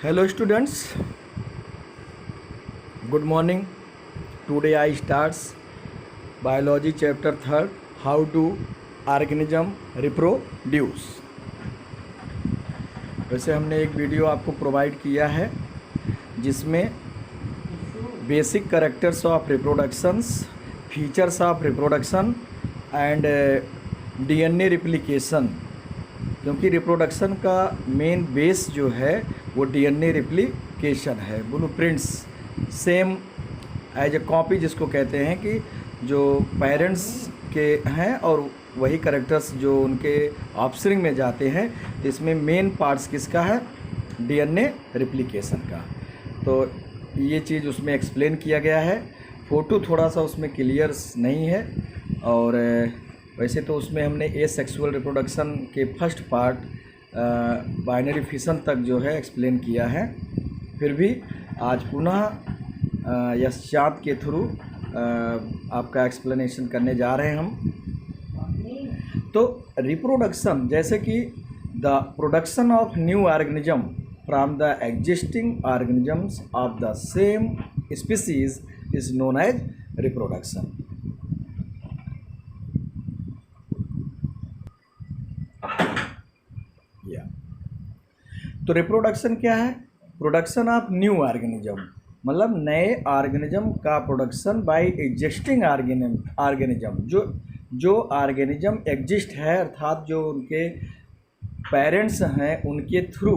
Hello students, good morning. Today I starts biology chapter 3rd, how do organism reproduce. वैसे हमने एक video आपको provide किया है जिसमें basic characters of reproductions, features of reproduction and DNA replication, क्योंकि reproduction का मेन बेस जो है वो डीएनए रिप्लिकेशन है। Blueprints same as a copy जिसको कहते हैं कि जो पेरेंट्स के हैं और वही कैरेक्टर्स जो उनके ऑफस्प्रिंग में जाते हैं, तो इसमें मेन पार्ट्स किसका है? डीएनए रिप्लिकेशन का। तो ये चीज़ उसमें एक्सप्लेन किया गया है। फ़ोटो थोड़ा सा उसमें क्लियर नहीं है, और वैसे तो उसमें हमने एसेक्सुअल रिप्रोडक्शन के फर्स्ट पार्ट बाइनरी फिशन तक जो है एक्सप्लेन किया है। फिर भी आज पुनः यशांत के थ्रू आपका एक्सप्लेनेशन करने जा रहे हैं हम। तो रिप्रोडक्शन जैसे कि the production of new organism from the existing organisms of the same species is known as reproduction. तो रिप्रोडक्शन क्या है? प्रोडक्शन ऑफ न्यू ऑर्गेनिज्म, मतलब नए ऑर्गेनिज्म का प्रोडक्शन बाय एग्जिस्टिंग ऑर्गेनिज्म। जो ऑर्गेनिज्म एग्जिस्ट है, अर्थात जो उनके पेरेंट्स हैं, उनके थ्रू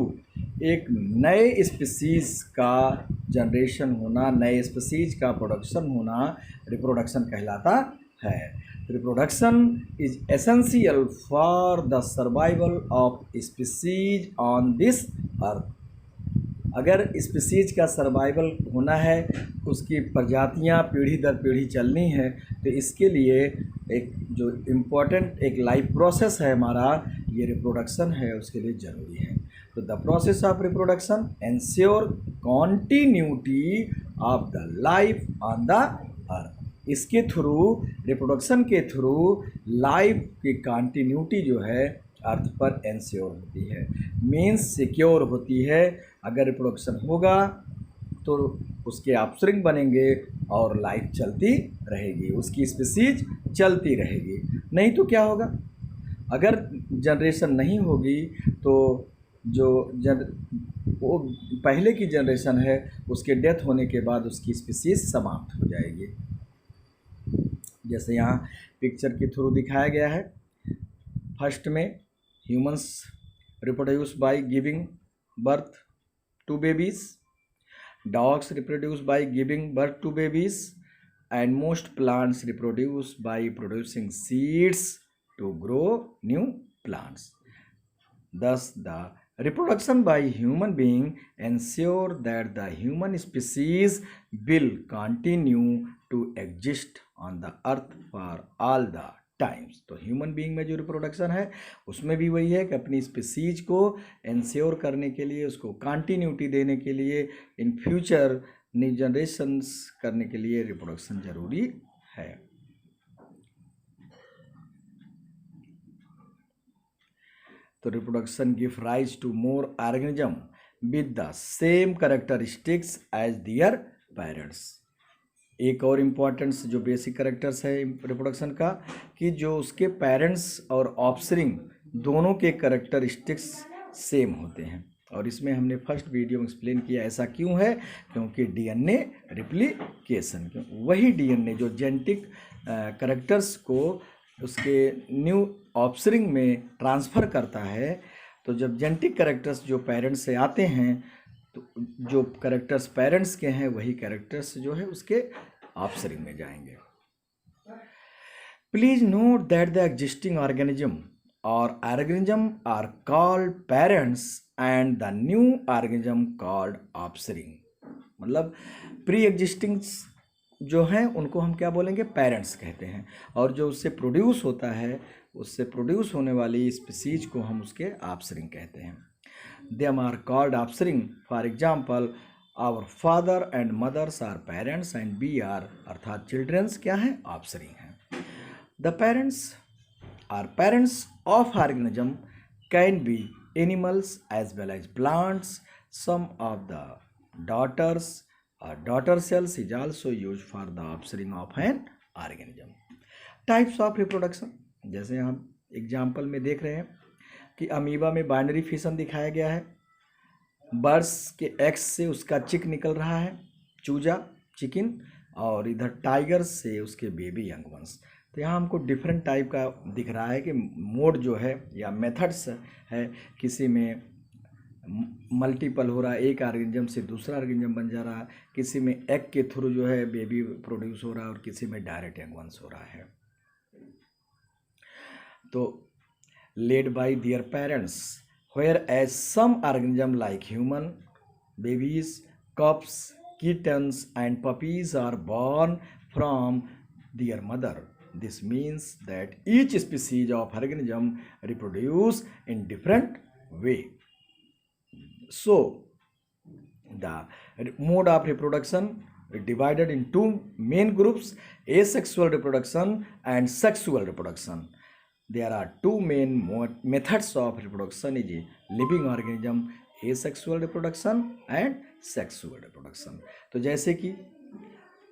एक नए स्पीसीज का जनरेशन होना, नए स्पीसीज का प्रोडक्शन होना रिप्रोडक्शन कहलाता है। Reproduction is essential for the survival of species on this earth. अगर स्पीसीज का सर्वाइवल होना है, उसकी प्रजातियां पीढ़ी दर पीढ़ी चलनी है, तो इसके लिए एक जो इम्पोर्टेंट एक लाइफ प्रोसेस है हमारा, ये रिप्रोडक्शन है, उसके लिए ज़रूरी है। तो the process of reproduction ensure continuity of the life on the earth. इसके थ्रू, रिप्रोडक्शन के थ्रू लाइफ की कॉन्टीन्यूटी जो है अर्थ पर एंश्योर होती है, मीन्स सिक्योर होती है। अगर रिप्रोडक्शन होगा तो उसके ऑफस्प्रिंग बनेंगे और लाइफ चलती रहेगी, उसकी स्पीसीज चलती रहेगी। नहीं तो क्या होगा? अगर जनरेशन नहीं होगी तो वो पहले की जनरेशन है, उसके डेथ होने के बाद उसकी स्पीसीज समाप्त हो जाएगी। जैसे यहाँ पिक्चर के थ्रू दिखाया गया है। फर्स्ट में humans reproduce by giving birth to babies, dogs reproduce by giving birth to babies, and most plants reproduce by producing seeds to grow new plants. Thus, the reproduction by human being ensure that the human species will continue to exist on the earth for all the times। तो human being में जो reproduction है उसमें भी वही है कि अपनी स्पीसीज को इंश्योर करने के लिए, उसको कंटिन्यूटी देने के लिए, इन फ्यूचर न्यू जनरेशन्स करने के लिए रिप्रोडक्शन जरूरी है। तो reproduction give rise to more organism with the same characteristics as their parents. एक और इम्पॉर्टेंस जो बेसिक कैरेक्टर्स है रिप्रोडक्शन का, कि जो उसके पेरेंट्स और ऑफस्प्रिंग दोनों के कैरेक्टरिस्टिक्स सेम होते हैं। और इसमें हमने फर्स्ट वीडियो में एक्सप्लेन किया ऐसा क्यों है, क्योंकि डीएनए रिप्लिकेशन, वही डीएनए जो जेनेटिक कैरेक्टर्स को उसके न्यू ऑफस्प्रिंग में ट्रांसफ़र करता है। तो जब जेनेटिक कैरेक्टर्स जो पेरेंट्स से आते हैं, तो जो कैरेक्टर्स पेरेंट्स के हैं वही कैरेक्टर्स जो है उसके ऑफस्प्रिंग में जाएंगे। Please note that the existing organism और organism are called parents and the new organism called offspring. मतलब प्री एग्जिस्टिंग जो हैं उनको हम क्या बोलेंगे? पेरेंट्स कहते हैं। और जो उससे प्रोड्यूस होता है, उससे प्रोड्यूस होने वाली स्पीसीज को हम उसके ऑफस्प्रिंग कहते हैं। Them are called offspring. For example, our father and mothers are parents and we are, अर्थात चिल्ड्रंस क्या हैं? ऑफस्प्रिंग हैं। The parents are parents of organism can be animals as well as plants, some of the daughters or daughter cells is also used for the offspring of an organism. Types of reproduction, जैसे हम example में देख रहे हैं कि amoeba में binary fission दिखाया गया है, बर्ड्स के एग्स से उसका चिक निकल रहा है, चूजा चिकन, और इधर टाइगर से उसके बेबी यंग वंस। तो यहाँ हमको डिफरेंट टाइप का दिख रहा है कि मोड जो है या मेथड्स है, किसी में मल्टीपल हो रहा है, एक ऑर्गेनिज्म से दूसरा ऑर्गेनिज्म बन जा रहा है, किसी में एग के थ्रू जो है बेबी प्रोड्यूस हो रहा है और किसी में डायरेक्ट यंग वंस हो रहा है। तो laid by their parents, whereas some organism like human babies, cubs, kittens and puppies are born from their mother. This means that each species of organism reproduce in different way. So the mode of reproduction is divided in two main groups: asexual reproduction and sexual reproduction. There are two main methods of reproduction is living organism, asexual reproduction and sexual reproduction. तो जैसे कि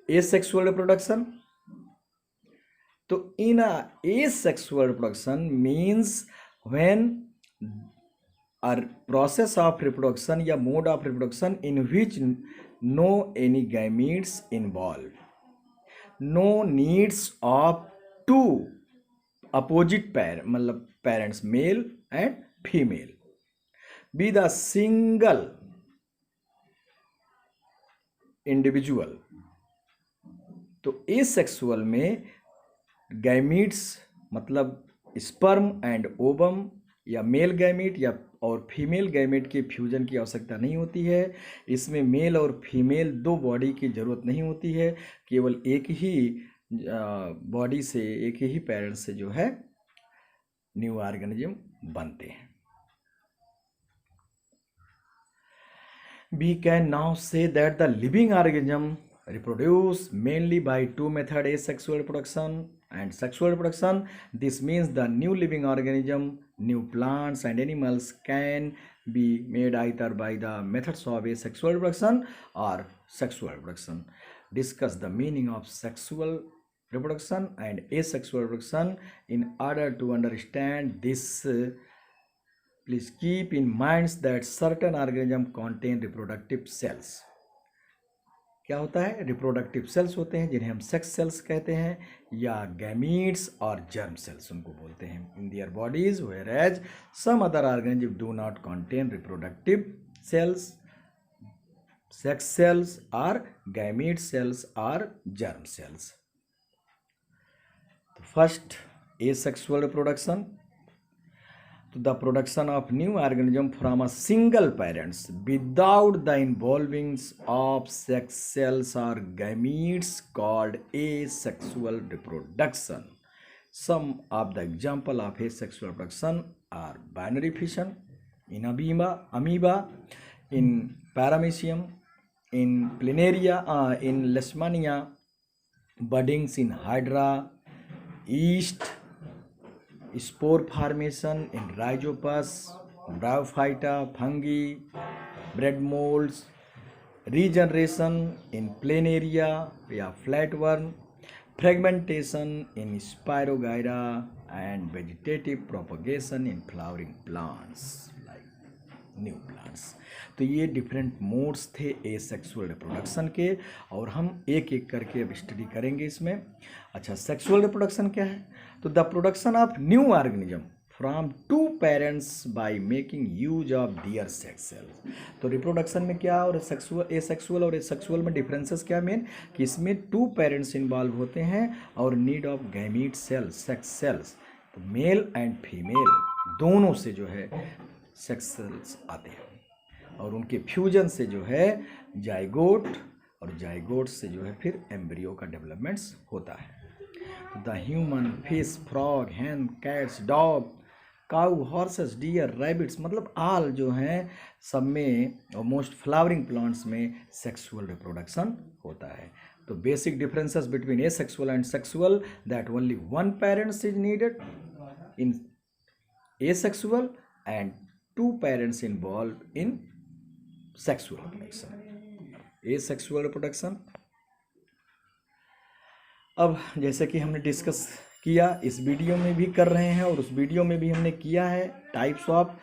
asexual reproduction, तो in asexual reproduction means when a process of reproduction या mode of reproduction in which no any gametes involve, no needs of two opposite मतलब parents male and female be the single individual. तो asexual में gametes मतलब sperm and ovum या male gamete या और female gamete के fusion की आवश्यकता नहीं होती है। इसमें मेल और फीमेल दो बॉडी की ज़रूरत नहीं होती है, केवल एक ही बॉडी से, एक ही पेरेंट्स से जो है न्यू ऑर्गेनिज्म बनते हैं। We can now say that the living organism reproduce mainly by two methods: asexual reproduction and sexual reproduction. This means the new living organism, new plants and animals can be made either by the methods of asexual reproduction or sexual reproduction. Discuss the meaning of sexual reproduction and asexual reproduction. In order to understand this, please keep in mind that certain organisms contain reproductive cells. क्या होता है? Reproductive cells होते हैं जिन्हें हम sex cells कहते हैं या गैमीट्स और जर्म सेल्स उनको बोलते हैं in their bodies, whereas some other organism do not contain reproductive cells, sex cells और गैमीट सेल्स और germ cells. First, asexual reproduction, the production of new organism from a single parents without the involving of sex cells or gametes called asexual reproduction. Some of the example of asexual reproduction are binary fission in amoeba, in paramecium, in planaria, in leishmania, buddings in hydra, yeast, spore formation in rhizopus, bryophyta, fungi, bread molds, regeneration in planaria या flatworm, fragmentation in spirogyra and vegetative propagation in flowering plants like new plants. तो ये different modes थे asexual reproduction के और हम एक एक करके अब स्टडी करेंगे इसमें। अच्छा, सेक्सुअल रिप्रोडक्शन क्या है? तो the production of new organism from two parents by making use of their sex cells. तो रिप्रोडक्शन में क्या और एसेक्सुअल और एसेक्सुअल में डिफरेंसेस क्या मेन कि इसमें टू पेरेंट्स इन्वॉल्व होते हैं और need of gamete cells, sex cells, तो मेल एंड फीमेल दोनों से जो है सेक्स सेल्स आते हैं और उनके फ्यूजन से जो है जाइगोट और जाइगोट से जो है फिर एम्ब्रियो का डेवलपमेंट्स होता है। The human, fish, frog, hen, cats, dog, cow, horses, deer, rabbits मतलब आल जो हैं सब में और मोस्ट फ्लावरिंग प्लांट्स में सेक्सुअल रिप्रोडक्शन होता है। तो basic differences between asexual and sexual that only one parents is needed in asexual and two parents involved in sexual reproduction, asexual reproduction. अब जैसे कि हमने डिस्कस किया, इस वीडियो में भी कर रहे हैं और उस वीडियो में भी हमने किया है, types of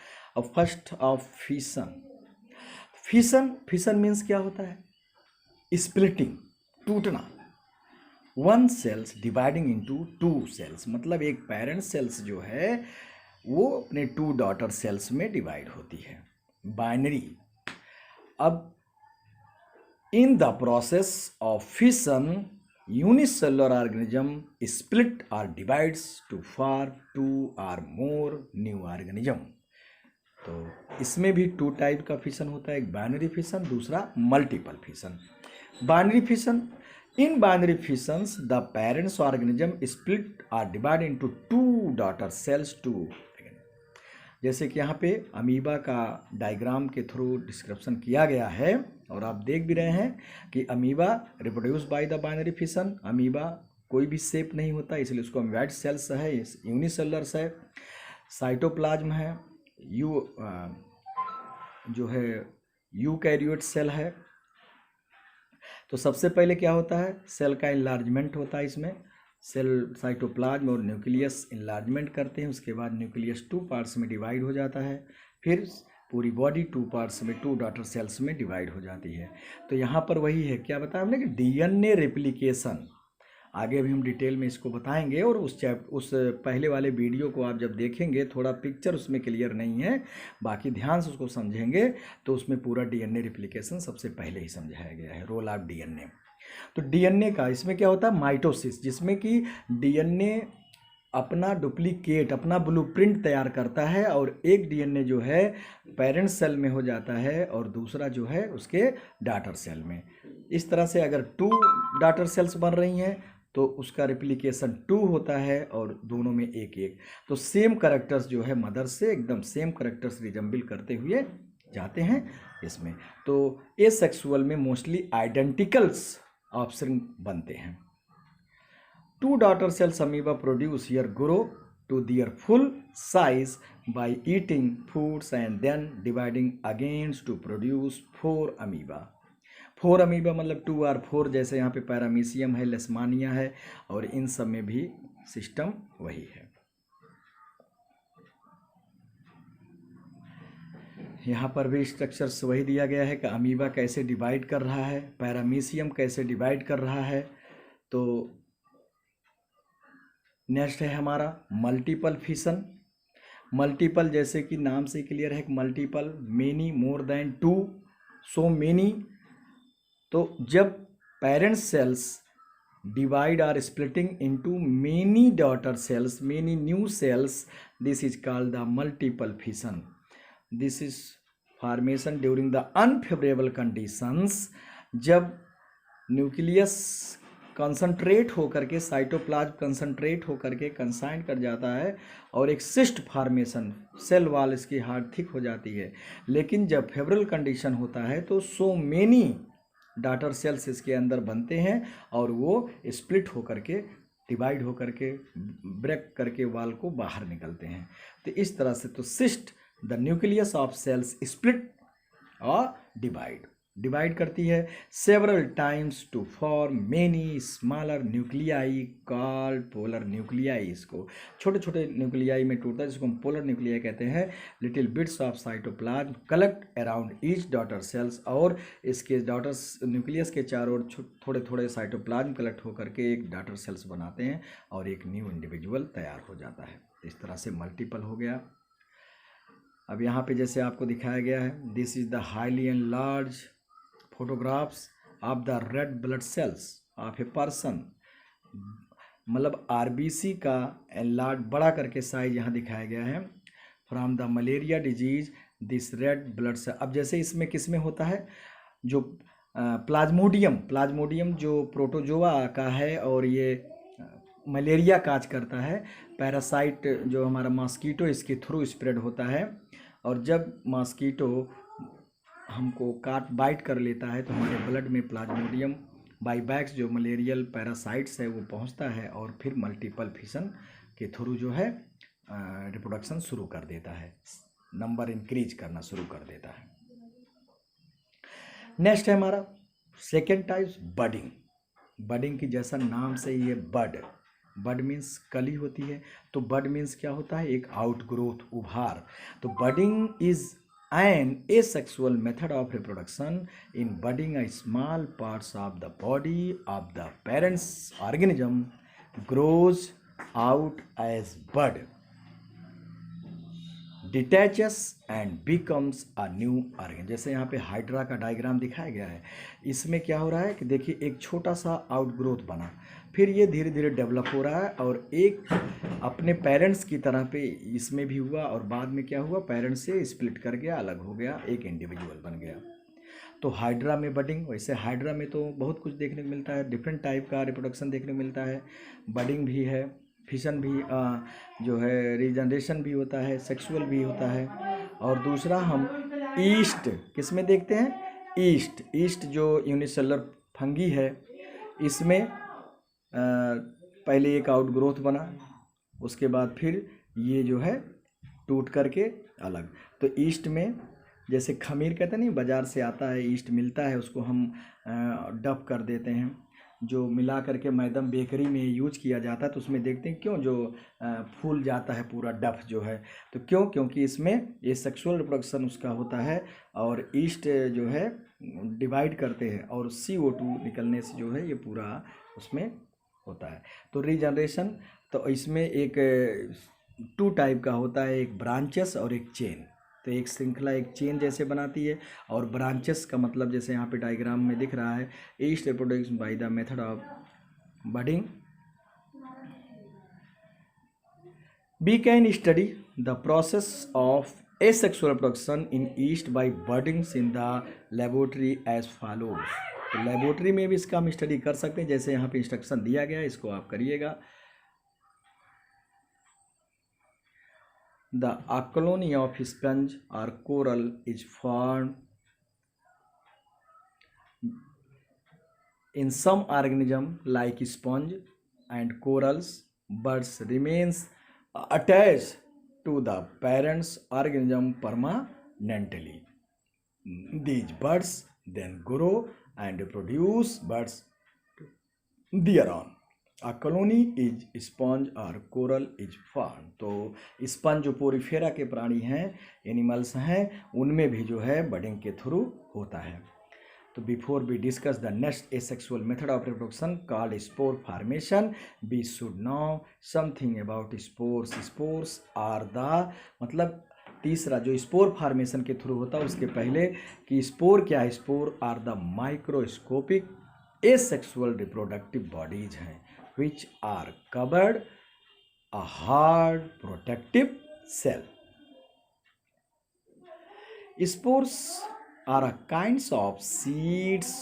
first of fission. Fission means क्या होता है? स्प्लिटिंग, टूटना। One cells dividing into two cells, मतलब एक पेरेंट सेल्स जो है वो अपने टू डॉटर सेल्स में डिवाइड होती है, बाइनरी। अब in the process of fission unicellular organism split और डिवाइड्स टू फॉर्म टू और मोर न्यू ऑर्गेनिज्म। तो इसमें भी टू टाइप का फिशन होता है, एक बाइनरी फिशन, दूसरा multiple fission. Binary fission, in binary fissions the parents organism split और divide into two daughter cells two. जैसे कि यहाँ पे अमीबा का डायग्राम के थ्रू डिस्क्रिप्शन किया गया है और आप देख भी रहे हैं कि amoeba reproduce by the binary fission. Amoeba कोई भी शेप नहीं होता, इसलिए उसको अमीबाइड सेल्स है, यूनिसेलुलर्स है, साइटोप्लाज्म है, जो है यूकैरियोट सेल है। तो सबसे पहले क्या होता है? सेल का इन्लार्जमेंट होता है। इसमें सेल साइटोप्लाज्म और न्यूक्लियस इन्लार्जमेंट करते हैं, उसके बाद न्यूक्लियस टू पार्ट्स में डिवाइड हो जाता है, फिर पूरी बॉडी टू पार्ट्स में, टू डॉटर सेल्स में डिवाइड हो जाती है। तो यहाँ पर वही है, क्या बताया हमने कि डीएनए रेप्लिकेशन। आगे भी हम डिटेल में इसको बताएंगे और उस पहले वाले वीडियो को आप जब देखेंगे, थोड़ा पिक्चर उसमें क्लियर नहीं है, बाकी ध्यान से उसको समझेंगे तो उसमें पूरा डीएनए रेप्लिकेशन सबसे पहले ही समझाया गया है, रोल ऑफ डीएनए। तो डीएनए का इसमें क्या होता है? माइटोसिस, जिसमें कि डीएनए अपना डुप्लीकेट, अपना ब्लूप्रिंट तैयार करता है और एक डीएनए जो है पेरेंट सेल में हो जाता है और दूसरा जो है उसके डॉटर सेल में। इस तरह से अगर टू डॉटर सेल्स बन रही हैं तो उसका रेप्लिकेशन टू होता है और दोनों में एक एक। तो सेम करैक्टर्स जो है मदर से एकदम सेम करैक्टर्स रिजम्बल करते हुए जाते हैं इसमें। तो ए सेक्सुअल में मोस्टली आइडेंटिकल्स ऑप्शन बनते हैं। Two daughter cells amoeba produce here grow to their full size by eating foods and then dividing agains to produce four amoeba. Four amoeba मतलब टू और फोर, जैसे यहाँ पे पैरामीशियम है, लेशमानिया है, और इन सब में भी सिस्टम वही है। यहाँ पर भी स्ट्रक्चर्स वही दिया गया है कि अमीबा कैसे डिवाइड कर रहा है, पैरामीशियम कैसे डिवाइड कर रहा है। तो नेक्स्ट है हमारा मल्टीपल फिशन। मल्टीपल जैसे कि नाम से क्लियर है, multiple, many, more than two, so many. तो जब parent cells divide or splitting into many daughter cells, many new cells, this is called the multiple fission. This is formation during the unfavourable conditions, जब nucleus concentrate होकर के, cytoplasm concentrate होकर के consign कर जाता है और एक सिस्ट फॉर्मेशन, सेल वॉल इसकी हार्ड थिक हो जाती है। लेकिन जब फेवरल कंडीशन होता है तो सो मेनी डॉटर सेल्स इसके अंदर बनते हैं और वो स्प्लिट होकर के, डिवाइड होकर के, ब्रेक करके वॉल को बाहर निकलते हैं। तो इस तरह से तो cyst the nucleus of cells split और डिवाइड करती है several times to form many smaller nuclei called polar nuclei. इसको छोटे छोटे न्यूक्लियाई में टूटता है, जिसको हम पोलर न्यूक्लियाई कहते हैं। Little bits of cytoplasm collect around each daughter cells, और इसके डॉटर्स न्यूक्लियस के चारों ओर थोड़े थोड़े साइटोप्लाज्म कलेक्ट होकर के एक डॉटर सेल्स बनाते हैं और एक न्यू इंडिविजुअल तैयार हो जाता है। इस तरह से मल्टीपल हो गया। अब यहाँ पे जैसे आपको दिखाया गया है, this is the highly and large photographs of the red blood cells of a person. मतलब आरबीसी का एनलार्ज, बड़ा करके साइज यहाँ दिखाया गया है। From the malaria disease this red blood cell. अब जैसे इसमें किस में होता है, जो प्लाज्मोडियम जो प्रोटोजोआ का है और ये मलेरिया काज करता है। पैरासाइट जो हमारा मॉस्कीटो, इसके थ्रू स्प्रेड होता है, और जब मॉस्कीटो हमको बाइट कर लेता है तो हमारे ब्लड में प्लाज्मोडियम बाइबैक्स जो मलेरियल पैरासाइट्स है वो पहुंचता है और फिर मल्टीपल फिशन के थ्रू जो है रिप्रोडक्शन शुरू कर देता है, नंबर इंक्रीज करना शुरू कर देता है। नेक्स्ट है हमारा सेकेंड टाइप बडिंग। बडिंग की जैसा नाम से ये बड मीन्स कली होती है, तो बड मीन्स क्या होता है, एक आउटग्रोथ, उभार। तो budding is an asexual method of reproduction. In budding a small parts of the body of the parents organism grows out as bud, detaches and becomes a new organ. जैसे यहाँ पे hydra का diagram दिखाया गया है, इसमें क्या हो रहा है कि देखिए एक छोटा सा आउटग्रोथ बना, फिर ये धीरे धीरे डेवलप हो रहा है और एक अपने पेरेंट्स की तरह पे इसमें भी हुआ, और बाद में क्या हुआ, पेरेंट्स से स्प्लिट कर गया, अलग हो गया, एक इंडिविजुअल बन गया। तो हाइड्रा में बडिंग, वैसे हाइड्रा में तो बहुत कुछ देखने को मिलता है, डिफरेंट टाइप का रिप्रोडक्शन देखने को मिलता है। बडिंग भी है, फिशन भी जो है, रीजनरेशन भी होता है, सेक्सुअल भी होता है। और दूसरा हम ईस्ट किस में देखते हैं, ईस्ट जो यूनिसेलुलर फंगी है, इसमें पहले एक आउटग्रोथ बना, उसके बाद फिर ये जो है टूट करके अलग। तो ईस्ट में जैसे खमीर कहते हैं नहीं, बाज़ार से आता है, ईस्ट मिलता है, उसको हम डफ कर देते हैं, जो मिला करके मैदम बेकरी में यूज किया जाता है। तो उसमें देखते हैं क्यों जो फूल जाता है पूरा डफ जो है, तो क्योंकि इसमें ये सेक्सुअल रिप्रोडक्शन उसका होता है, और ईस्ट जो है डिवाइड करते हैं, और CO2 निकलने से जो है ये पूरा उसमें होता है। तो रीजनरेशन, तो इसमें एक 2 टाइप का होता है, एक ब्रांचेस और एक चेन। तो एक श्रृंखला एक चेन जैसे बनाती है, और ब्रांचेस का मतलब जैसे यहाँ पे डायग्राम में दिख रहा है, east reproduction by the method of budding. We can study the process of asexual reproduction in yeast by buddings in the laboratory as follows। तो लेबोरेटरी में भी इसका हम स्टडी कर सकते हैं, जैसे यहाँ पे इंस्ट्रक्शन दिया गया है, इसको आप करिएगा। The a colony of sponge or coral is formed in some organism like sponge and corals. Birds remains attached to the parent's organism permanently. These birds then grow and produce buds thereon. A colony is sponge or coral is formed। तो sponge जो Porifera के प्राणी हैं, animals हैं, उनमें भी जो है बडिंग के थ्रू होता है। तो before we discuss the next asexual method of reproduction called spore formation, we should know something about spores. Spores are the, मतलब तीसरा जो स्पोर फॉर्मेशन के थ्रू होता है, उसके पहले कि स्पोर क्या है, spore are the microscopic asexual reproductive bodies हैं which are covered a hard protective cell. Spores are a kinds of seeds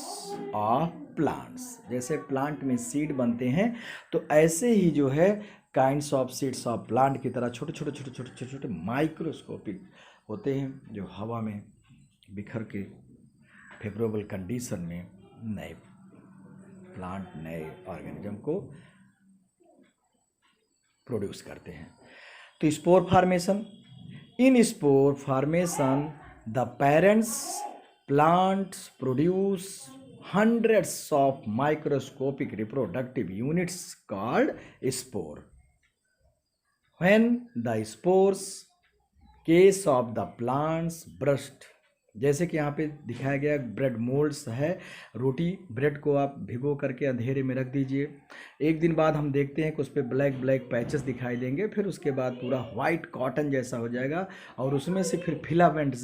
of plants। जैसे प्लांट में सीड बनते हैं, तो ऐसे ही जो है kinds of seeds of plant की तरह छोटे छोटे छोटे छोटे छोटे छोटे माइक्रोस्कोपिक होते हैं, जो हवा में बिखर के फेवरेबल कंडीशन में नए प्लांट, नए ऑर्गेनिज्म को प्रोड्यूस करते हैं। तो spore formation, in spore formation the parents plants produce hundreds of microscopic reproductive units called spore. When the spores case of the plants burst, जैसे कि यहाँ पे दिखाया गया ब्रेड मोल्ड्स है, रोटी ब्रेड को आप भिगो करके अंधेरे में रख दीजिए, एक दिन बाद हम देखते हैं कि उस पर ब्लैक ब्लैक पैचेस दिखाई देंगे, फिर उसके बाद पूरा वाइट कॉटन जैसा हो जाएगा, और उसमें से फिर फिलामेंट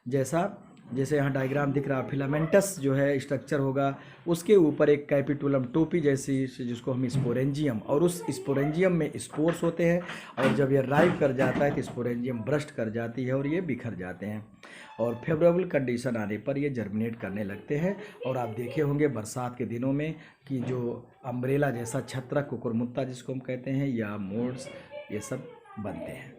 जैसा, जैसे यहाँ डायग्राम दिख रहा है, फिलामेंटस जो है स्ट्रक्चर होगा, उसके ऊपर एक कैपिटुलम टोपी जैसी, जिसको हम स्पोरेंजियम, और उस स्पोरेंजियम में स्पोर्स होते हैं, और जब ये राइप कर जाता है तो स्पोरेंजियम ब्रस्ट कर जाती है और ये बिखर जाते हैं, और फेवरेबल कंडीशन आने पर ये जर्मिनेट करने लगते हैं। और आप देखे होंगे बरसात के दिनों में कि जो अम्ब्रेला जैसा छत्रक, कुकुरमुत्ता जिसको हम कहते हैं, या मोल्ड्स, ये सब बनते हैं।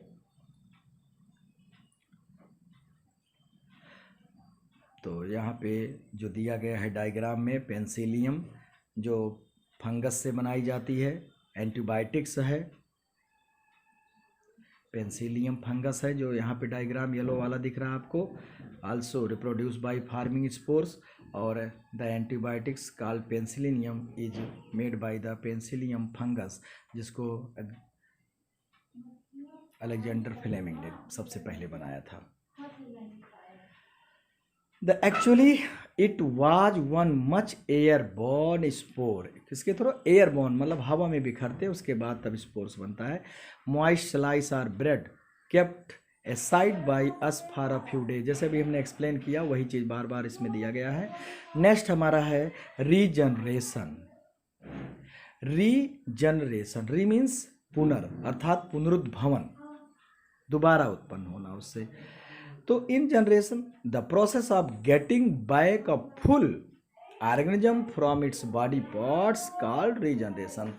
तो यहाँ पे जो दिया गया है डायग्राम में, पेंसिलियम जो फंगस से बनाई जाती है, एंटीबायोटिक्स है, पेंसिलियम फंगस है जो यहाँ पे डायग्राम येलो वाला दिख रहा है आपको, also reproduce by forming spores, और the antibiotics called penicillium is made by the penicillium fungus, जिसको अलेक्जेंडर फ्लेमिंग ने सबसे पहले बनाया था। The actually it was one much airborne spore, किसके थ्रू? एयरबॉर्न मतलब हवा में बिखरते, उसके बाद तब स्पोर्स बनता है। Moist slice or bread kept aside by us for a few day, जैसे भी हमने एक्सप्लेन किया वही चीज़ बार बार इसमें दिया गया है। नेक्स्ट हमारा है रीजनरेशन। रीजनरेशन, री मीन्स पुनर, अर्थात पुनरुद्भवन, दोबारा उत्पन्न होना उससे। तो इन generation the process of getting back a full organism from its body parts called regeneration.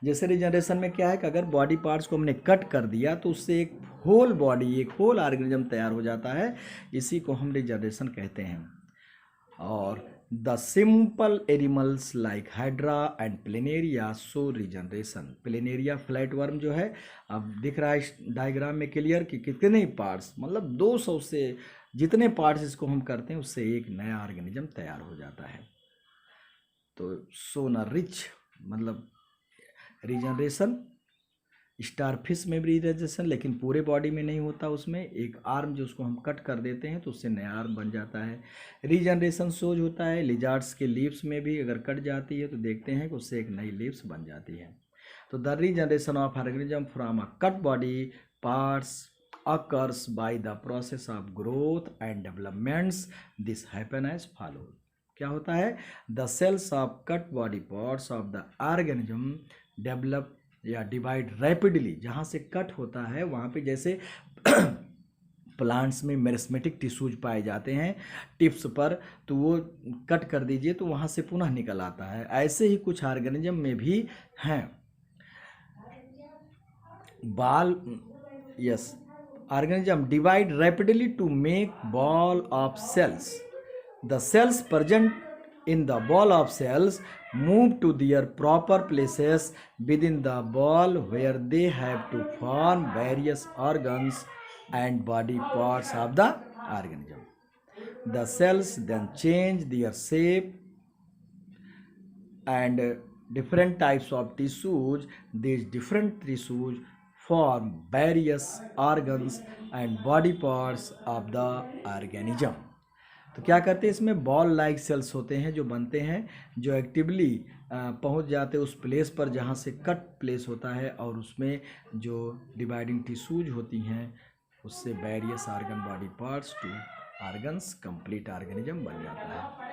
जैसे रीजनरेशन में क्या है कि अगर बॉडी पार्ट्स को हमने कट कर दिया तो उससे एक होल बॉडी, एक होल ऑर्गेनिज्म तैयार हो जाता है, इसी को हम रीजनरेशन कहते हैं। और the simple animals like hydra and planaria show regeneration. Planaria flat worm जो है, अब दिख रहा है इस डायग्राम में क्लियर कि कितने ही पार्ट्स, मतलब 200 से जितने पार्ट्स इसको हम करते हैं उससे एक नया ऑर्गेनिज्म तैयार हो जाता है। तो सोना रिच मतलब रीजनरेशन, स्टारफिश में भी रीजनरेशन, लेकिन पूरे बॉडी में नहीं होता, उसमें एक आर्म जो उसको हम कट कर देते हैं तो उससे नया आर्म बन जाता है। रीजनरेशन सोज होता है लिजार्ड्स के लीव्स में भी, अगर कट जाती है तो देखते हैं कि उससे एक नई लीव्स बन जाती है। तो the regeneration of organism from a cut body parts occurs by the process of growth and developments. This happen as follows. क्या होता है? The cells of cut body parts of the organism develop या divide rapidly. जहाँ से cut होता है वहाँ पे जैसे प्लांट्स में मेरिस्मेटिक टिश्यूज पाए जाते हैं टिप्स पर, तो वो कट कर दीजिए तो वहाँ से पुनः निकल आता है, ऐसे ही कुछ ऑर्गेनिज्म में भी हैं। बाल, yes, organism divide rapidly to make ball of cells. The cells present in the ball of cells move to their proper places within the ball where they have to form various organs and body parts of the organism. The cells then change their shape and different types of tissues. These different tissues form various organs and body parts of the organism. तो क्या करते हैं, इसमें ball like sales होते हैं जो बनते हैं, जो एक्टिवली पहुंच जाते हैं उस प्लेस पर जहां से कट प्लेस होता है, और उसमें जो डिवाइडिंग टिश्यूज होती हैं उससे various organ body parts to organs complete organism बन जाता है।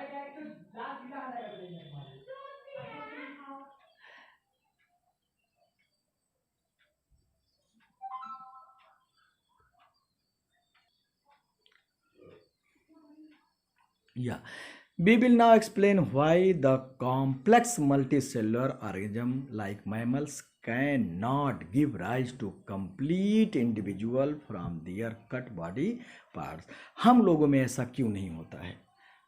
Yeah, we will now explain why the complex multicellular organism like mammals cannot give rise to complete individual from their cut body parts. हम लोगों में ऐसा क्यों नहीं होता है?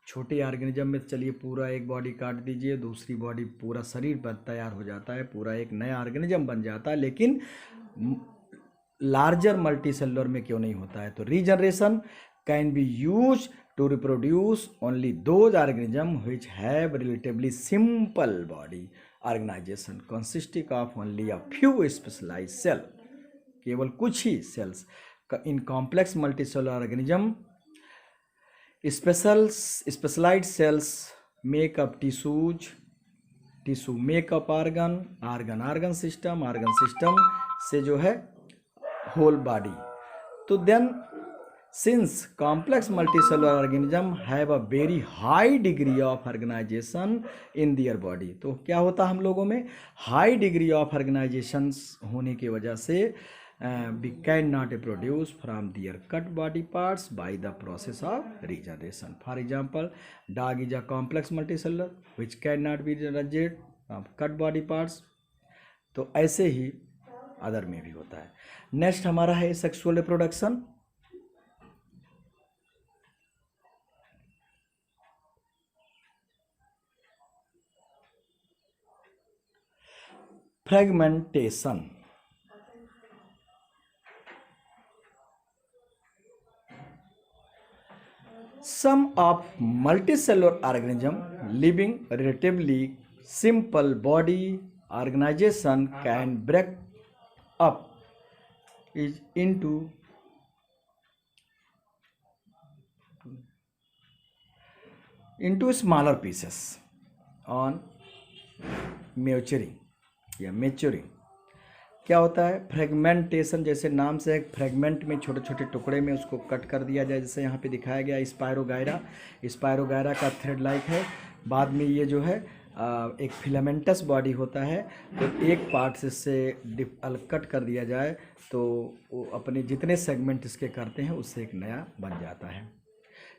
छोटे ऑर्गेनिज्म में चलिए पूरा एक बॉडी काट दीजिए, दूसरी बॉडी, पूरा शरीर पर तैयार हो जाता है, पूरा एक नया ऑर्गेनिज्म बन जाता है, लेकिन लार्जर मल्टीसेलुलर में क्यों नहीं होता है? तो regeneration can be use to reproduce only those organisms which have relatively simple body organization consisting of only a few specialized cells. केवल कुछ ही cells in complex multicellular organism specialized cells make up tissues, tissue makeup organ system से जो है whole body. तो then since complex multicellular organism have a very high degree of organization in their body, तो क्या होता हम लोगों में? हाई डिग्री ऑफ ऑर्गेनाइजेशंस होने की वजह से we cannot reproduce from their cut body parts by the process of regeneration. For example, dog is a complex multicellular which cannot be regenerated from cut body parts. तो ऐसे ही other में भी होता है। नेक्स्ट हमारा है sexual reproduction. Fragmentation. Some of multicellular organism living relatively simple body organization can break up is into smaller pieces on maturing. क्या होता है? फ्रेगमेंटेशन, जैसे नाम से एक फ्रेगमेंट में छोटे छोटे टुकड़े में उसको कट कर दिया जाए, जैसे यहाँ पे दिखाया गया स्पायरोगायरा का थ्रेड लाइक है। बाद में ये जो है एक फिलामेंटस बॉडी होता है, तो एक पार्ट से इससे अलग कट कर दिया जाए तो वो अपने जितने सेगमेंट इसके करते हैं उससे एक नया बन जाता है।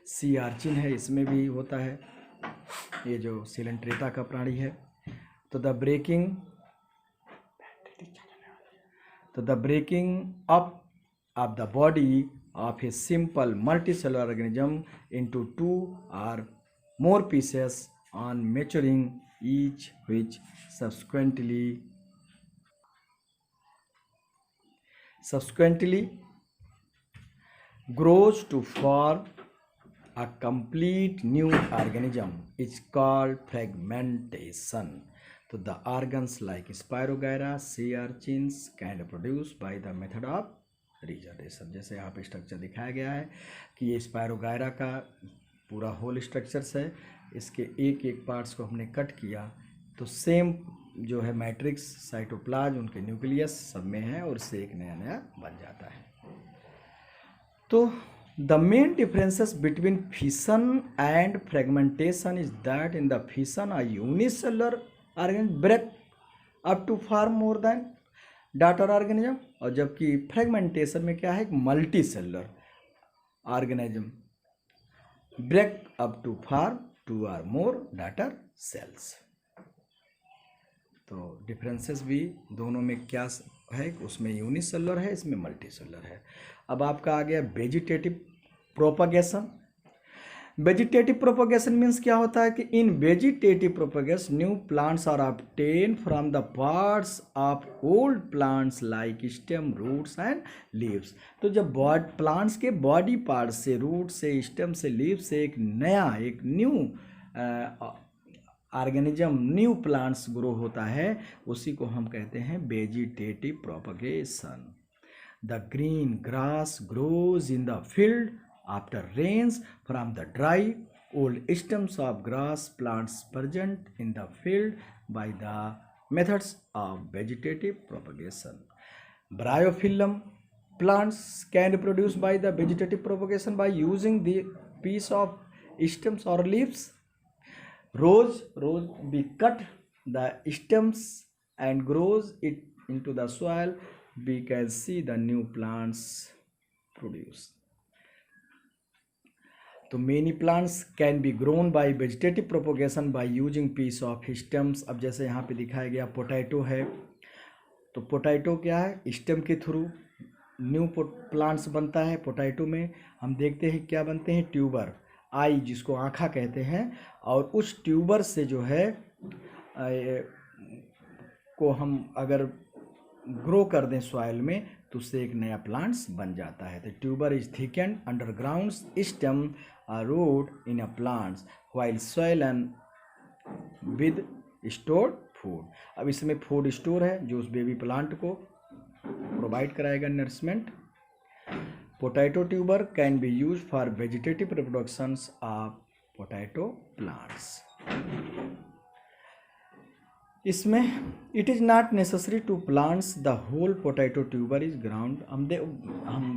सी आर्चिन है, इसमें भी होता है, ये जो सिलेंट्रेटा का प्राणी है। तो the breaking up of the body of a simple multicellular organism into two or more pieces on maturing, each which subsequently grows to form a complete new organism is called fragmentation. So the organs like Spirogyra, sea urchins can be produced by the method of regeneration. जैसे यहाँ पे structure दिखाया गया है कि ये spirogyra का पूरा होल स्ट्रक्चर्स है, इसके एक एक पार्ट्स को हमने कट किया तो सेम जो है मैट्रिक्स, साइटोप्लाज्म, उनके न्यूक्लियस सब में है और इससे एक नया नया बन जाता है। तो the main differences between fission and fragmentation is that in the fission a unicellular organism break up to form more than daughter organism, और जबकि फ्रेगमेंटेशन में क्या है, एक multicellular organism break up to form 2 or more daughter cells। तो differences भी दोनों में क्या है, उसमें यूनिसेलुलर है, इसमें मल्टी सेलुलर है। अब आपका आ गया vegetative propagation. Vegetative propagation means क्या होता है कि in vegetative propagation new plants are obtain from the parts of old plants like stem, roots and leaves. तो जब प्लांट्स के बॉडी पार्ट से, रूट से, स्टेम से, लीव से एक new organism, new plants grow होता है, उसी को हम कहते हैं vegetative propagation. The green grass grows in the field after rains from the dry old stems of grass plants present in the field by the methods of vegetative propagation. Bryophyllum plants can be produced by the vegetative propagation by using the piece of stems or leaves. Rose we cut the stems and grows it into the soil. We can see the new plants produce. तो many plants can be grown by vegetative propagation by using piece of stems. अब जैसे यहाँ पे दिखाया गया potato है, तो potato क्या है, स्टेम के थ्रू न्यू प्लांट्स बनता है। पोटैटो में हम देखते हैं क्या बनते हैं, ट्यूबर, आई जिसको आँखा कहते हैं, और उस ट्यूबर से जो है को हम अगर ग्रो कर दें सॉइल में तो उससे एक नया प्लांट्स बन जाता है। तो tuber is thickened underground stem root in a plants while soil and with stored food. अब इसमें फूड स्टोर है जो उस बेबी प्लांट को प्रोवाइड कराएगा nourishment. Potato tuber can be use for vegetative reproductions of potato plants. इसमें it is not necessary to plants the whole potato tuber is ground. हम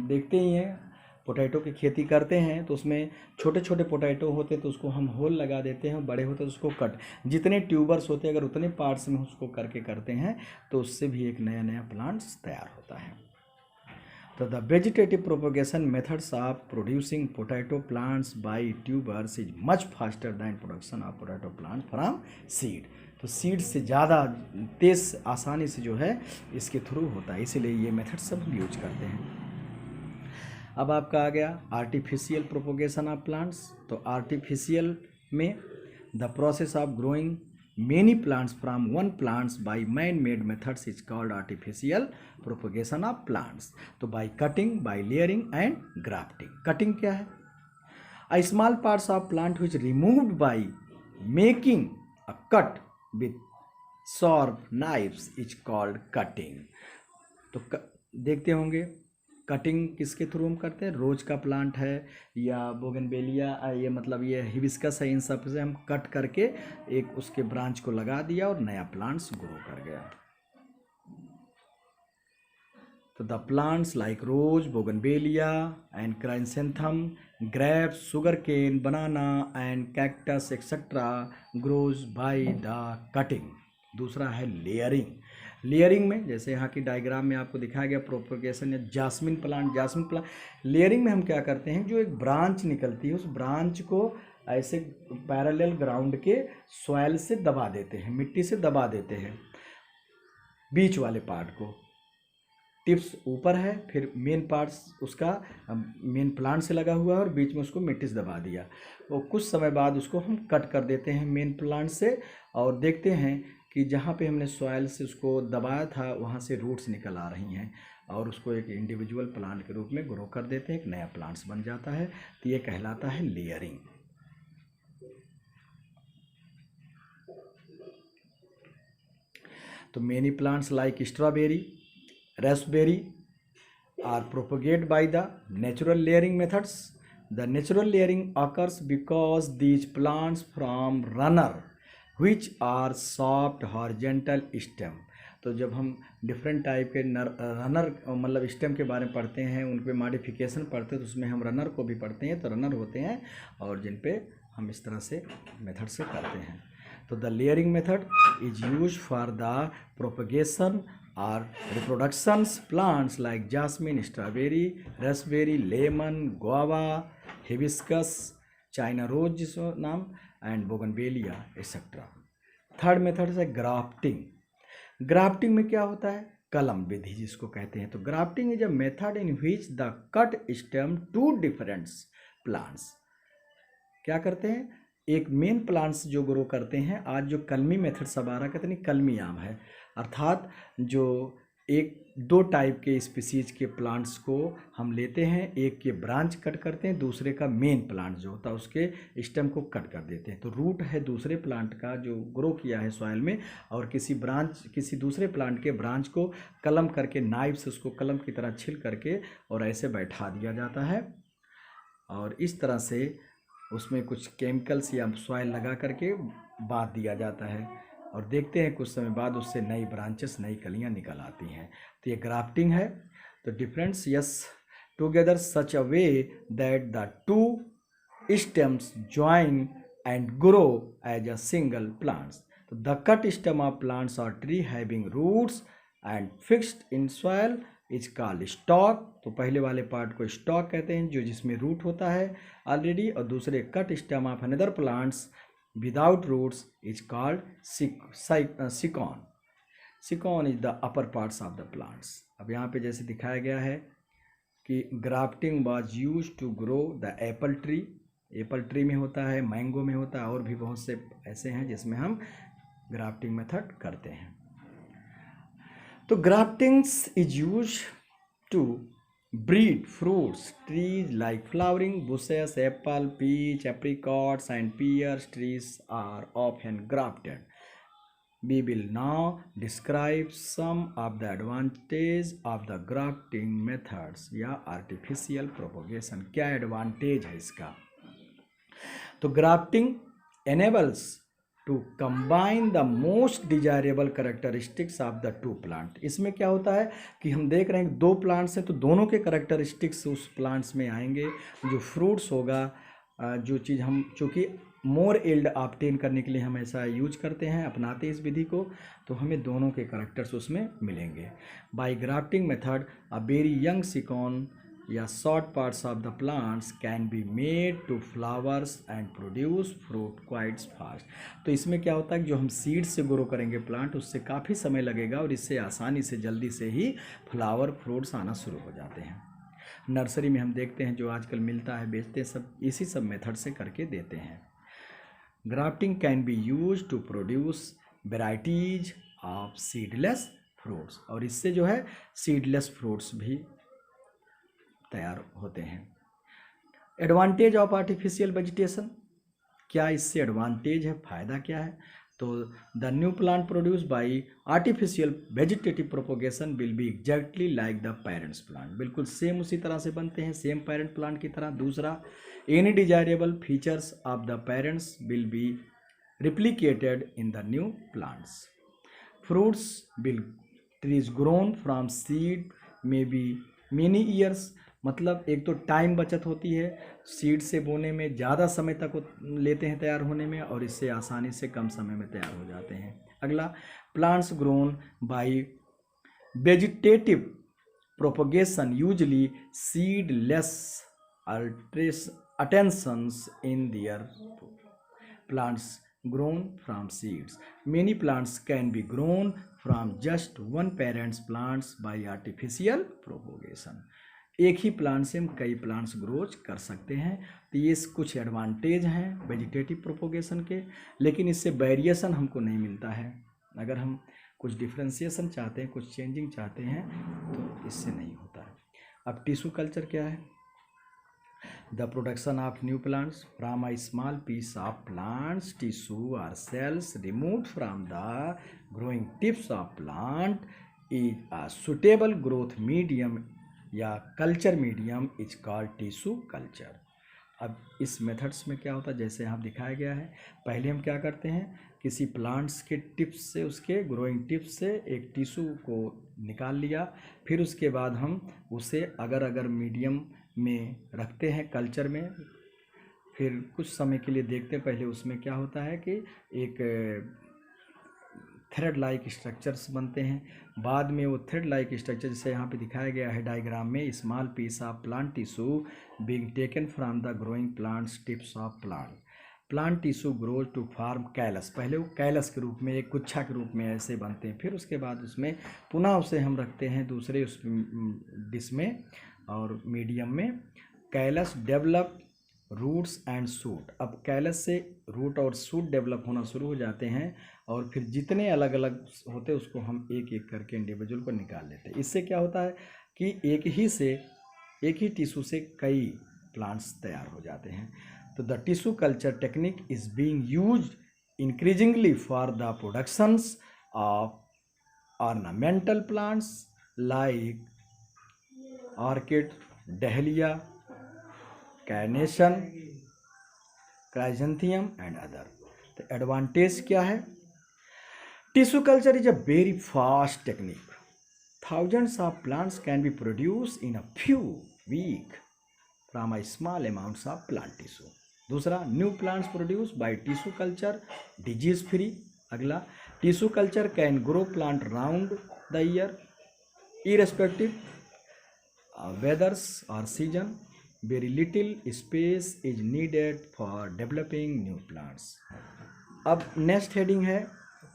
देखते ही हैं, पोटैटो की खेती करते हैं तो उसमें छोटे छोटे पोटैटो होते हैं तो उसको हम होल लगा देते हैं, बड़े होते हैं तो उसको कट, जितने ट्यूबर्स होते हैं अगर उतने पार्ट्स में उसको करके करते हैं तो उससे भी एक नया नया प्लांट्स तैयार होता है। तो the vegetative propagation methods of producing potato plants by tubers is much faster than production of potato plant from seed. तो सीड से ज़्यादा तेज़ आसानी से जो है इसके थ्रू होता है, इसीलिए ये मेथड सब यूज करते हैं। अब आपका आ गया आर्टिफिशियल प्रोपोगेशन ऑफ प्लांट्स। तो आर्टिफिशियल में the process of growing many plants from one plants by man made methods is called artificial propagation of plants. तो by cutting, by layering and grafting. Cutting क्या है, A small parts of plant which removed by making a cut with sharp knives is called cutting. तो देखते होंगे cutting किसके through हम करते हैं, रोज का प्लांट है या बोगनवेलिया, ये मतलब ये हिबिस्कस है, इन सब से हम कट करके एक उसके ब्रांच को लगा दिया और नया प्लांट्स ग्रो कर गया। तो the plants like rose, bougainvillea and chrysanthemum, grapes, sugarcane, banana and cactus etcetera grows by the cutting. दूसरा है लेयरिंग। लेयरिंग में जैसे यहाँ की डायग्राम में आपको दिखाया गया प्रोपगेशन या जास्मिन प्लांट। लेयरिंग में हम क्या करते हैं, जो एक ब्रांच निकलती है उस ब्रांच को ऐसे पैरेलल ग्राउंड के सॉइल से दबा देते हैं, मिट्टी से दबा देते हैं बीच वाले पार्ट को। टिप्स ऊपर है, फिर मेन पार्ट्स उसका मेन प्लांट से लगा हुआ है और बीच में उसको मिट्टी से दबा दिया। और कुछ समय बाद उसको हम कट कर देते हैं मेन प्लांट से और देखते हैं कि जहाँ पे हमने सॉइल से उसको दबाया था वहाँ से रूट्स निकल आ रही हैं और उसको एक इंडिविजुअल प्लांट के रूप में ग्रो कर देते हैं, एक नया प्लांट्स बन जाता है। तो ये कहलाता है लेयरिंग। तो many plants like strawberry, raspberry are propagated by the natural layering methods. The natural layering occurs because these plants form runner which are soft horizontal stem. तो जब हम डिफरेंट टाइप के रनर मतलब स्टेम के बारे में पढ़ते हैं, उन पे मॉडिफिकेशन पढ़ते हैं, तो उसमें हम रनर को भी पढ़ते हैं। तो रनर होते हैं और जिन पे हम इस तरह से मेथड से करते हैं। तो the layering method is use for the propagation और reproductions plants like jasmine, strawberry, raspberry, lemon, guava, hibiscus, china rose जिसको नाम and bougainvillea etcetera. Third method है ग्राफ्टिंग। ग्राफ्टिंग में क्या होता है, कलम विधि जिसको कहते हैं। तो grafting is a method in which the cut stem two different plants. क्या करते हैं, एक मेन प्लांट्स जो ग्रो करते हैं, आज जो कलमी मेथड सब आ रहा कहते नहीं, कलमी आम है, अर्थात जो एक दो टाइप के स्पीसीज के प्लांट्स को हम लेते हैं, एक के ब्रांच कट करते हैं, दूसरे का मेन प्लांट जो होता है उसके स्टेम को कट कर देते हैं। तो रूट है दूसरे प्लांट का जो ग्रो किया है सॉइल में, और किसी दूसरे प्लांट के ब्रांच को कलम करके नाइफ से उसको कलम की तरह छिल करके और ऐसे बैठा दिया जाता है और इस तरह से उसमें कुछ केमिकल्स या सॉइल लगा करके बांध दिया जाता है और देखते हैं कुछ समय बाद उससे नई ब्रांचेस, नई कलियां निकल आती हैं। तो ये ग्राफ्टिंग है। तो difference yes together such a way that the two stems join and grow as a single plants. तो the cut stem of plants और tree having roots and fixed in soil is called stock. तो पहले वाले part को stock कहते हैं जो जिसमें रूट होता है ऑलरेडी, और दूसरे cut stem of another plants without roots is called scion. Scion is the upper parts of the plants. अब यहाँ पे जैसे दिखाया गया है कि grafting was use to grow the apple tree. Apple tree में होता है, मैंगो में होता है, और भी बहुत से ऐसे हैं जिसमें हम ग्राफ्टिंग मेथड करते हैं। तो graftings is use to breed fruits trees like flowering bushes, apple, peach, apricots and pears trees are often grafted. We will now describe some of the advantages of the grafting methods या artificial propagation। क्या advantage है इसका? तो grafting enables to combine the most desirable characteristics of the two plant। इसमें क्या होता है कि हम देख रहे हैं दो प्लांट्स हैं तो दोनों के करेक्टरिस्टिक्स उस प्लांट्स में आएंगे। जो फ्रूट्स होगा, जो चीज़ हम चूँकि मोर एल्ड ऑब्टेन करने के लिए हम ऐसा यूज करते हैं, अपनाते हैं इस विधि को, तो हमें दोनों के करेक्टर्स उसमें मिलेंगे। By grafting method a very young scion या short parts of the plants can be made to flowers and produce fruit quite fast. तो इसमें क्या होता है कि जो हम सीड से ग्रो करेंगे प्लांट, उससे काफ़ी समय लगेगा और इससे आसानी से जल्दी से ही फ्लावर फ्रूट्स आना शुरू हो जाते हैं। नर्सरी में हम देखते हैं जो आजकल मिलता है, बेचते हैं, सब इसी सब मेथड से करके देते हैं। Grafting can be use to produce varieties of seedless fruits, और इससे जो है सीडलेस फ्रूट्स भी तैयार होते हैं। एडवांटेज ऑफ आर्टिफिशियल वेजिटेशन, क्या इससे एडवांटेज है, फ़ायदा क्या है? तो the new plant produce by artificial vegetative propagation will be exactly like the parents plant, बिल्कुल सेम उसी तरह से बनते हैं, सेम पेरेंट प्लांट की तरह। दूसरा, any desirable features of the parents will be replicated in the new plants. Fruits will trees grown from seed may be many years, मतलब एक तो टाइम बचत होती है, सीड से बोने में ज़्यादा समय तक लेते हैं तैयार होने में, और इससे आसानी से कम समय में तैयार हो जाते हैं। अगला, plants grown by vegetative propagation usually seedless attentions in their plants grown from seeds. Many plants can be grown from just one parent's plants by artificial propagation. एक ही प्लांट से हम कई प्लांट्स ग्रोज कर सकते हैं। तो ये कुछ एडवांटेज हैं वेजिटेटिव प्रोपोगेशन के, लेकिन इससे वेरिएशन हमको नहीं मिलता है। अगर हम कुछ डिफ्रेंशिएशन चाहते हैं, कुछ चेंजिंग चाहते हैं, तो इससे नहीं होता है। अब टिश्यू कल्चर क्या है? The production of new plants from a small piece of plants tissue or cells removed from the growing tips of plant is a suitable growth medium या culture medium is called tissue culture. अब इस methods में क्या होता है, जैसे यहाँ दिखाया गया है, पहले हम क्या करते हैं, किसी प्लांट्स के टिप्स से, उसके ग्रोइंग टिप्स से एक टिश्यू को निकाल लिया, फिर उसके बाद हम उसे अगर मीडियम में रखते हैं कल्चर में, फिर कुछ समय के लिए देखते हैं। पहले उसमें क्या होता है कि एक थ्रेड लाइक स्ट्रक्चर्स बनते हैं, बाद में वो थ्रेड लाइक स्ट्रक्चर, जैसे यहाँ पे दिखाया गया है डायग्राम में, small piece of plant tissue being taken from the growing plants tips of plant tissue grows to form callus. पहले वो कैलस के रूप में, एक गुच्छा के रूप में ऐसे बनते हैं, फिर उसके बाद उसमें पुनः उसे हम रखते हैं दूसरे उस डिश में और मीडियम में। Callus develop roots and shoot. अब कैलस से रूट और सूट डेवलप होना शुरू हो जाते हैं, और फिर जितने अलग अलग होते हैं उसको हम एक एक करके इंडिविजुअल को निकाल लेते हैं। इससे क्या होता है कि एक ही टिश्यू से कई प्लांट्स तैयार हो जाते हैं। तो the tissue culture technique is being used increasingly for the productions of ornamental plants like orchid, dahlia, carnation, chrysanthemum and other. तो एडवांटेज क्या है? Tissue culture is a very fast technique. Thousands of plants can be produce in a few week from a small amounts of plant tissue. दूसरा, new plants produce by tissue culture disease free. अगला, tissue culture can grow plant round the year irrespective weathers or season. Very little space is needed for developing new plants. अब next heading है,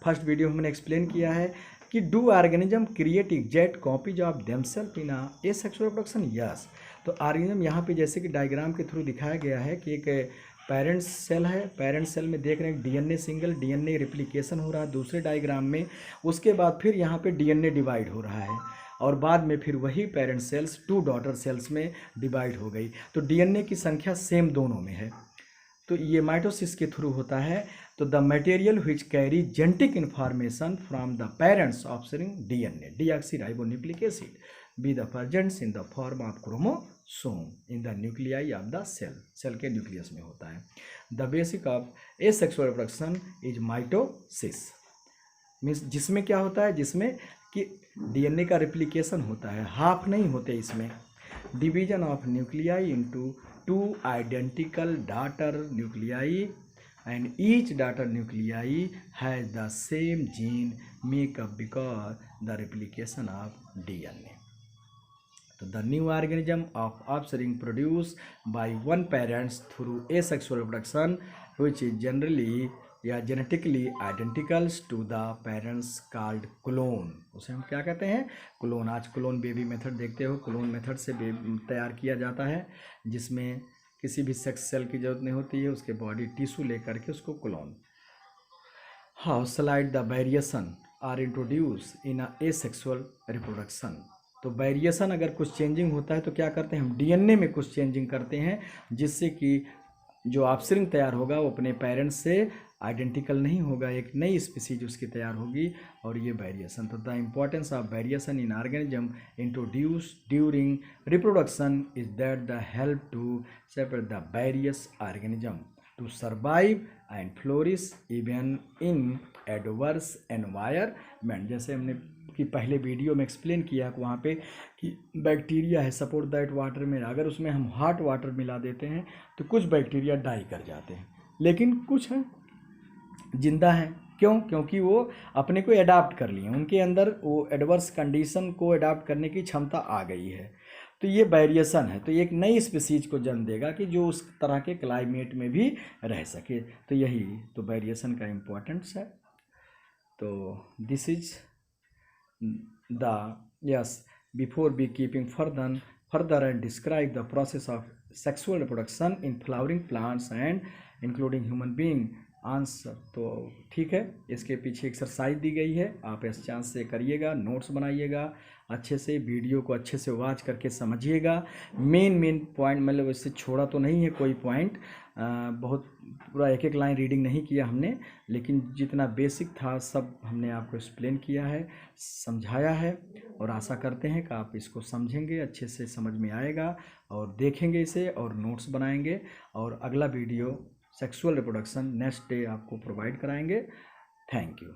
first video में हमने explain किया है कि do organism create exact copies of themselves in asexual reproduction? Yes. तो ऑर्गेनिज्म यहाँ पे जैसे कि डायग्राम के थ्रू दिखाया गया है कि एक पेरेंट्स सेल है, पेरेंट सेल में देख रहे हैं डीएनए सिंगल डीएनए रिप्लिकेशन हो रहा है दूसरे डायग्राम में, उसके बाद फिर यहाँ पे डीएनए डिवाइड हो रहा है, और बाद में फिर वही पेरेंट सेल्स 2 डॉटर सेल्स में डिवाइड हो गई। तो डीएनए की संख्या सेम दोनों में है। तो ये माइटोसिस के थ्रू होता है। तो the material which carry genetic information from the parents offspring DNA deoxyribonucleic acid be the presents in the form of chromosome in the nuclei of the cell के न्यूक्लियस में होता है। The basic of asexual reproduction is mitosis, means जिसमें क्या होता है, जिसमें कि डीएनए का रिप्लिकेशन होता है, हाफ नहीं होते इसमें। Division of nuclei into 2 identical daughter nuclei and each daughter nuclei has the same gene makeup because the replication of DNA. तो the new organism of offspring produce by one parents through asexual reproduction which is generally या genetically identicals to the parents called clone. उसे हम क्या कहते हैं? Clone. आज clone baby method देखते हो, क्लोन मेथड से तैयार किया जाता है, जिसमें किसी भी सेक्स सेल की जरूरत नहीं होती है, उसके बॉडी टिश्यू लेकर के उसको clone. How slide the variation are introduce in a asexual reproduction. तो वेरिएशन अगर कुछ चेंजिंग होता है तो क्या करते हैं हम, डीएनए में कुछ चेंजिंग करते हैं, जिससे कि जो ऑफस्प्रिंग तैयार होगा वो अपने पेरेंट्स से आइडेंटिकल नहीं होगा, एक नई स्पीसीज उसकी तैयार होगी, और ये वेरिएशन। तो the importance of variation in organism introduce during reproduction is that the help to separate the various organism to survive and flourish even in adverse environment. जैसे हमने कि पहले वीडियो में एक्सप्लेन किया वहाँ पे कि बैक्टीरिया है सपोर्ट दैट वाटर में, अगर उसमें हम हॉट वाटर मिला देते हैं तो कुछ बैक्टीरिया डाई कर जाते हैं, लेकिन कुछ हैं जिंदा हैं। क्यों? क्योंकि वो अपने को अडाप्ट कर लिए, उनके अंदर वो एडवर्स कंडीशन को अडाप्ट करने की क्षमता आ गई है। तो ये वेरिएशन है, तो एक नई स्पीसीज को जन्म देगा कि जो उस तरह के क्लाइमेट में भी रह सके। तो यही तो वेरिएशन का इम्पोर्टेंस है। तो this is the yes before be keeping further and describe the process of sexual reproduction in flowering plants and including human being answer. तो ठीक है, इसके पीछे एक्सरसाइज दी गई है, आप इस चांस से करिएगा, नोट्स बनाइएगा, अच्छे से वीडियो को अच्छे से वॉच करके समझिएगा। मेन पॉइंट मतलब इससे छोड़ा तो नहीं है कोई पॉइंट, बहुत पूरा एक एक लाइन रीडिंग नहीं किया हमने, लेकिन जितना बेसिक था सब हमने आपको एक्सप्लेन किया है, समझाया है, और आशा करते हैं कि आप इसको समझेंगे, अच्छे से समझ में आएगा और देखेंगे इसे और नोट्स बनाएंगे। और अगला video sexual reproduction next day आपको प्रोवाइड कराएंगे। Thank you.